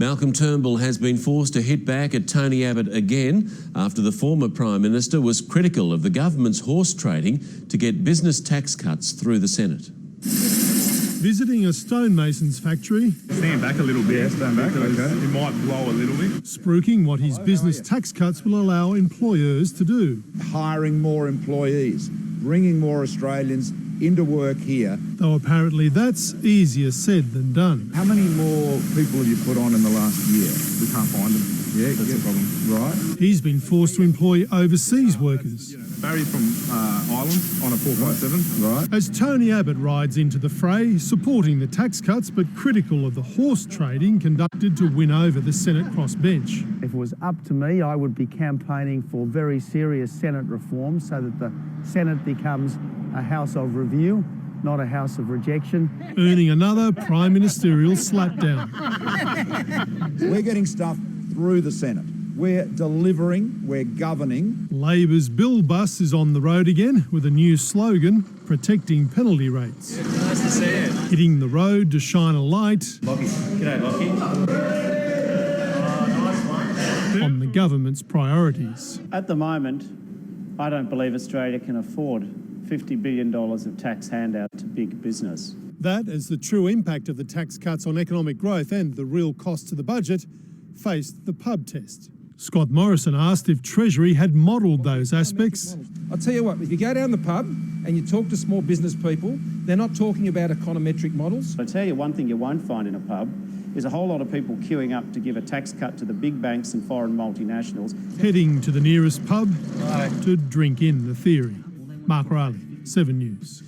Malcolm Turnbull has been forced to hit back at Tony Abbott again after the former Prime Minister was critical of the government's horse trading to get business tax cuts through the Senate. Visiting a stonemason's factory. Stand back a little bit. Yeah, stand back, okay. It might blow a little bit. Spruiking what his business tax cuts will allow employers to do. Hiring more employees, bringing more Australians into work here. Though apparently that's easier said than done. How many more people have you put on in the last year? We can't find them. Yeah, that's the problem. Right. He's been forced to employ overseas workers. Barry from Ireland on a 457. Right. As Tony Abbott rides into the fray, supporting the tax cuts but critical of the horse trading conducted to win over the Senate crossbench. If it was up to me, I would be campaigning for very serious Senate reform so that the Senate becomes a house of review, not a house of rejection. Earning another prime ministerial slapdown. We're getting stuff through the Senate. We're delivering, we're governing. Labor's bill bus is on the road again with a new slogan, protecting penalty rates. Yeah, nice to see you. Hitting the road to shine a light. Lockie. G'day, Lockie. Nice one. On the government's priorities. At the moment, I don't believe Australia can afford $50 billion of tax handout to big business. That, as the true impact of the tax cuts on economic growth and the real cost to the budget, faced the pub test. Scott Morrison asked if Treasury had modelled those aspects. I'll tell you what, if you go down the pub and you talk to small business people, they're not talking about econometric models. I'll tell you one thing you won't find in a pub is a whole lot of people queuing up to give a tax cut to the big banks and foreign multinationals. Heading to the nearest pub to drink in the theory. Mark Riley, 7 News.